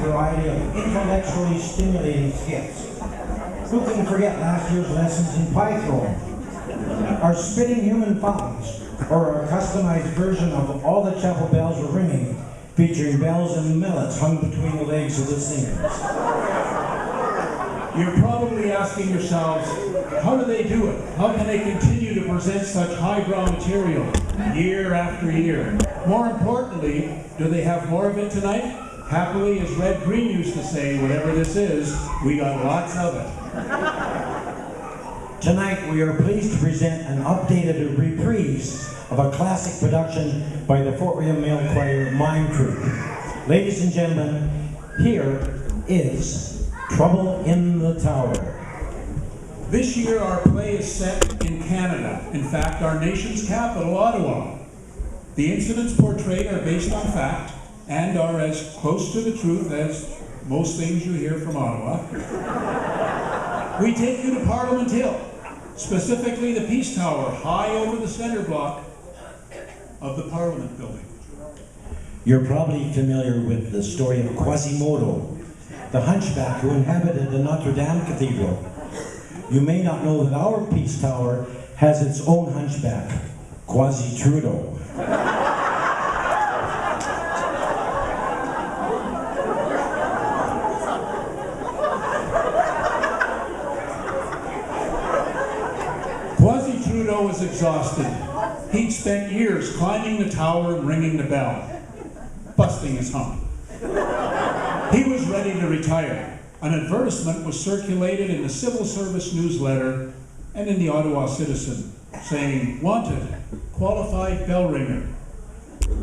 variety of intellectually stimulating skits. Who can forget last year's lessons in pie throwing, our spitting human fountains, or our customized version of All the Chapel Bells Were Ringing, featuring bells and mallets hung between the legs of the singers. You're probably asking yourselves, how do they do it? How can they continue to present such highbrow material year after year? More importantly, do they have more of it tonight? Happily, as Red Green used to say, whatever this is, we got lots of it. Tonight we are pleased to present an updated reprise of a classic production by the Fort William Male Choir Mime Troupe. Ladies and gentlemen, here is Trouble in the Tower. This year our play is set in Canada, in fact our nation's capital, Ottawa. The incidents portrayed are based on fact and are as close to the truth as most things you hear from Ottawa. We take you to Parliament Hill, specifically the Peace Tower, high over the center block of the Parliament building. You're probably familiar with the story of Quasimodo, the hunchback who inhabited the Notre Dame Cathedral. You may not know that our Peace Tower has its own hunchback, Quasi-Trudeau. Quasi-Trudeau was exhausted. He'd spent years climbing the tower and ringing the bell, busting his hump. He was ready to retire. An advertisement was circulated in the Civil Service newsletter and in the Ottawa Citizen, saying, wanted, qualified bell ringer,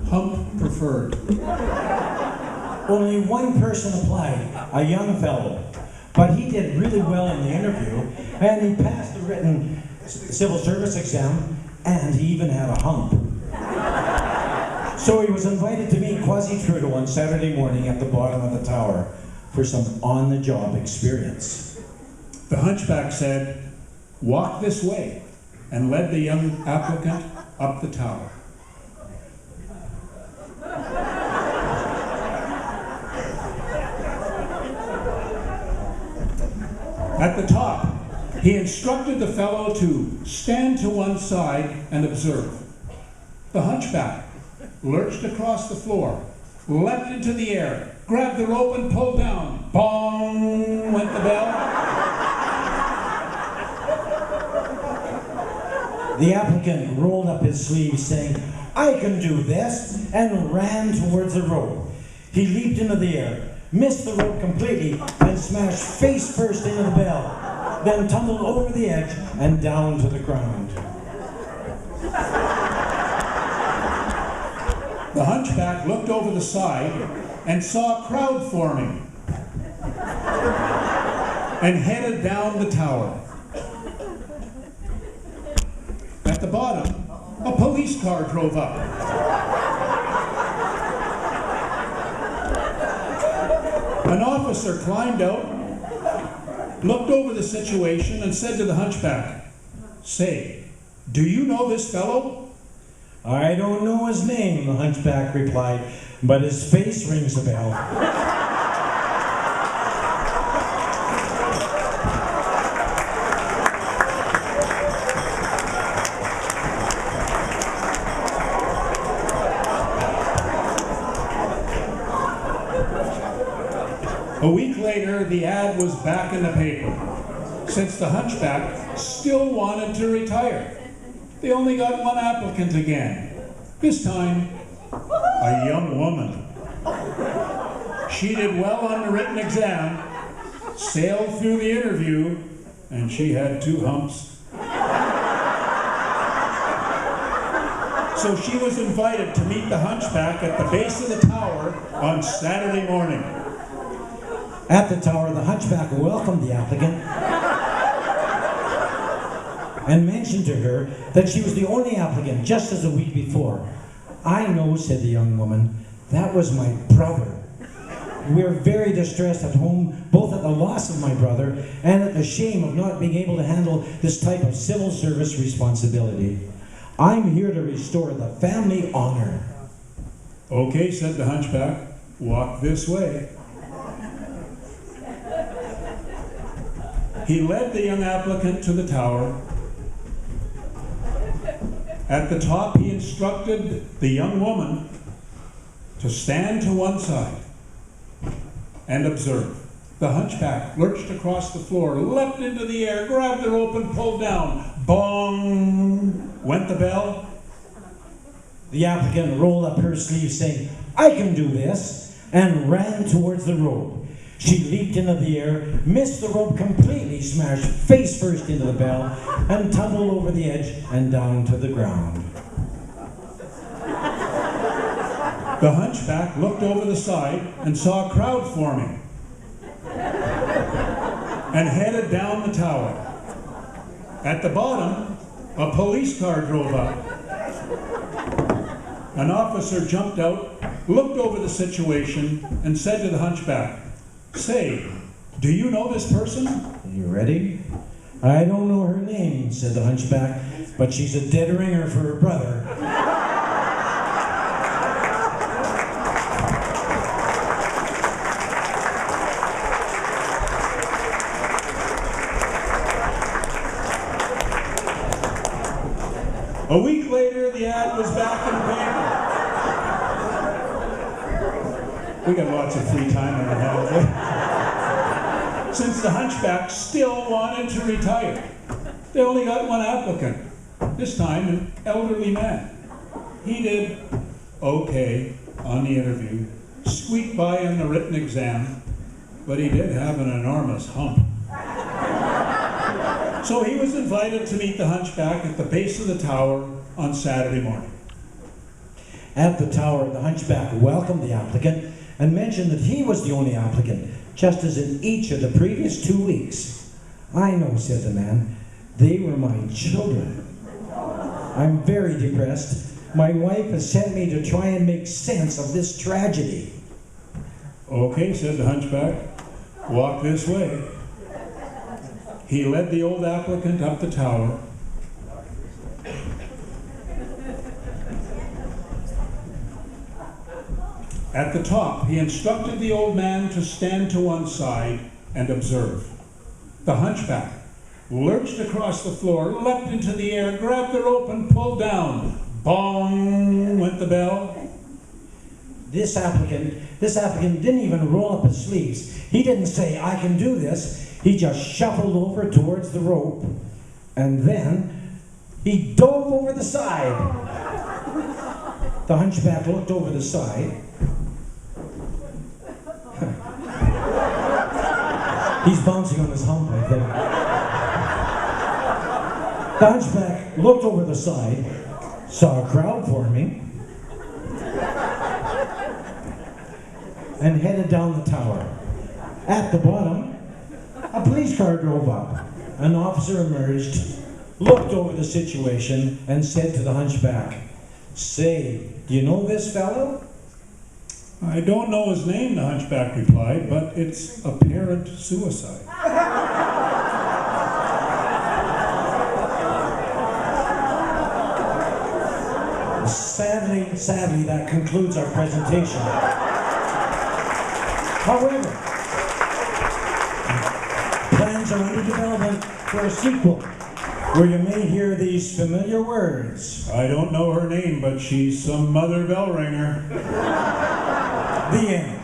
hump preferred. Only one person applied, a young fellow, but he did really well in the interview, and he passed the written civil service exam, and he even had a hump. So he was invited to meet Quasi-Trudeau on Saturday morning at the bottom of the tower for some on-the-job experience. The hunchback said, walk this way, and led the young applicant up the tower. At the top, he instructed the fellow to stand to one side and observe. The hunchback lurched across the floor, leapt into the air, grabbed the rope and pulled down. Bong went the bell. The applicant rolled up his sleeves saying, I can do this, and ran towards the rope. He leaped into the air, missed the rope completely, and smashed face first into the bell, then tumbled over the edge and down to the ground. The hunchback looked over the side and saw a crowd forming and headed down the tower. At the bottom, a police car drove up. An officer climbed out, looked over the situation, and said to the hunchback, say, do you know this fellow? I don't know his name, the hunchback replied, but his face rings a bell. A week later, the ad was back in the paper, since the hunchback still wanted to retire. They only got one applicant again, this time a young woman. She did well on the written exam, sailed through the interview, and she had 2 humps. So she was invited to meet the hunchback at the base of the tower on Saturday morning. At the tower, the hunchback welcomed the applicant and mentioned to her that she was the only applicant, just as a week before. I know, said the young woman, that was my brother. We're very distressed at home, both at the loss of my brother and at the shame of not being able to handle this type of civil service responsibility. I'm here to restore the family honor. Okay, said the hunchback, walk this way. He led the young applicant to the tower. At the top, he instructed the young woman to stand to one side and observe. The hunchback lurched across the floor, leapt into the air, grabbed the rope and pulled down. Bong! Went the bell. The applicant rolled up her sleeve saying, "I can do this," and ran towards the rope. She leaped into the air, missed the rope completely, smashed face first into the bell, and tumbled over the edge and down to the ground. The hunchback looked over the side and saw a crowd forming and headed down the tower. At the bottom, a police car drove up. An officer jumped out, looked over the situation, and said to the hunchback, "Say, do you know this person?" You ready? "I don't know her name," said the hunchback, "but she's a dead ringer for her brother." A week later, the ad was back in the paper. We got lots of free time on our hands, eh? Since the hunchback still wanted to retire. They only got one applicant, this time an elderly man. He did okay on the interview, squeaked by in the written exam, but he did have an enormous hump. So he was invited to meet the hunchback at the base of the tower on Saturday morning. At the tower, the hunchback welcomed the applicant and mentioned that he was the only applicant, just as in each of the previous 2 weeks. "I know," said the man. "They were my children. I'm very depressed. My wife has sent me to try and make sense of this tragedy." "Okay," said the hunchback. "Walk this way." He led the old applicant up the tower. At the top, he instructed the old man to stand to one side and observe. The hunchback lurched across the floor, leapt into the air, grabbed the rope and pulled down. Bong! Went the bell. This applicant didn't even roll up his sleeves. He didn't say, "I can do this." He just shuffled over towards the rope, and then he dove over the side. The hunchback looked over the side. He's bouncing on his hump, I think. The hunchback looked over the side, saw a crowd forming, and headed down the tower. At the bottom, a police car drove up. An officer emerged, looked over the situation, and said to the hunchback, "Say, do you know this fellow?" "I don't know his name," the hunchback replied, "but it's apparent suicide." Sadly, that concludes our presentation. However, plans are under development for a sequel, where you may hear these familiar words. "I don't know her name, but she's some mother bell ringer." The end.